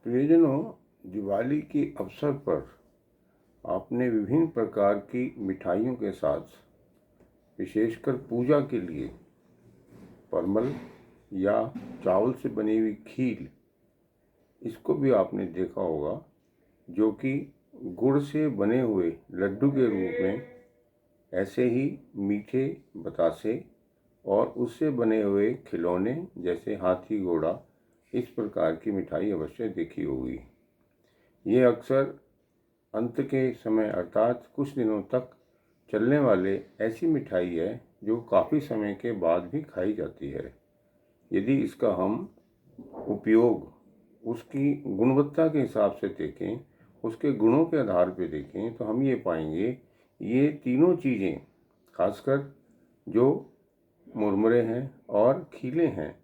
प्रियजनों, दिवाली के अवसर पर आपने विभिन्न प्रकार की मिठाइयों के साथ विशेषकर पूजा के लिए परमल या चावल से बनी हुई खीर, इसको भी आपने देखा होगा, जो कि गुड़ से बने हुए लड्डू के रूप में, ऐसे ही मीठे बतासे और उससे बने हुए खिलौने जैसे हाथी घोड़ा, इस प्रकार की मिठाई अवश्य देखी होगी। ये अक्सर अंत के समय अर्थात कुछ दिनों तक चलने वाले ऐसी मिठाई है जो काफ़ी समय के बाद भी खाई जाती है। यदि इसका हम उपयोग उसकी गुणवत्ता के हिसाब से देखें, उसके गुणों के आधार पर देखें, तो हम ये पाएंगे ये तीनों चीज़ें, खासकर जो मुरमुरे हैं और खीले हैं,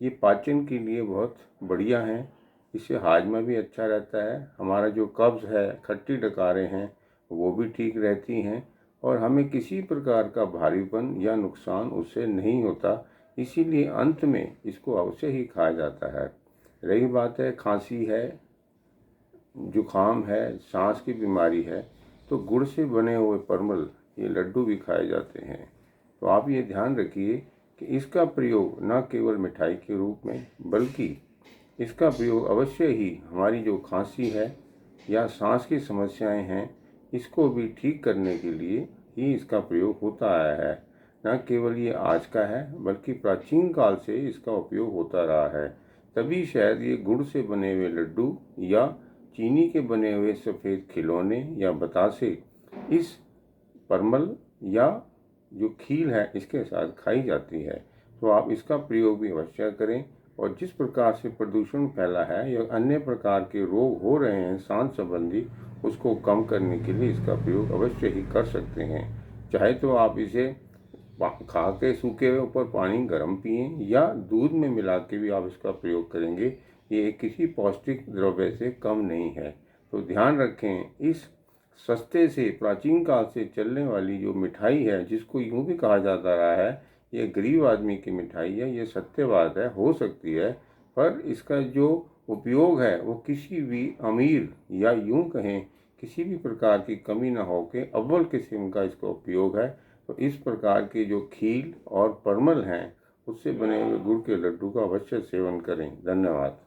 ये पाचन के लिए बहुत बढ़िया हैं। इससे हाजमा भी अच्छा रहता है, हमारा जो कब्ज़ है, खट्टी डकारें हैं, वो भी ठीक रहती हैं और हमें किसी प्रकार का भारीपन या नुकसान उससे नहीं होता। इसीलिए अंत में इसको अवश्य ही खाया जाता है। रही बात है खांसी है, जुखाम है, सांस की बीमारी है, तो गुड़ से बने हुए परमल, ये लड्डू भी खाए जाते हैं। तो आप ये ध्यान रखिए कि इसका प्रयोग न केवल मिठाई के रूप में, बल्कि इसका प्रयोग अवश्य ही हमारी जो खांसी है या सांस की समस्याएं हैं, इसको भी ठीक करने के लिए ही इसका प्रयोग होता आया है। न केवल ये आज का है, बल्कि प्राचीन काल से इसका उपयोग होता रहा है। तभी शायद ये गुड़ से बने हुए लड्डू या चीनी के बने हुए सफ़ेद खिलौने या बतासे इस परमल या जो खीर है इसके साथ खाई जाती है। तो आप इसका प्रयोग भी अवश्य करें और जिस प्रकार से प्रदूषण फैला है या अन्य प्रकार के रोग हो रहे हैं सांस संबंधी, उसको कम करने के लिए इसका प्रयोग अवश्य ही कर सकते हैं। चाहे तो आप इसे खा के सूखे ऊपर पानी गर्म पिएं या दूध में मिला के भी आप इसका प्रयोग करेंगे, ये किसी पौष्टिक द्रव्य से कम नहीं है। तो ध्यान रखें, इस सस्ते से प्राचीन काल से चलने वाली जो मिठाई है, जिसको यूँ भी कहा जाता रहा है ये गरीब आदमी की मिठाई है, ये सत्य बात है, हो सकती है, पर इसका जो उपयोग है वो किसी भी अमीर या यूँ कहें किसी भी प्रकार की कमी न हो के अव्वल किस्म का इसका उपयोग है। तो इस प्रकार के जो खीर और परमल हैं, उससे बने हुए गुड़ के लड्डू का अवश्य सेवन करें। धन्यवाद।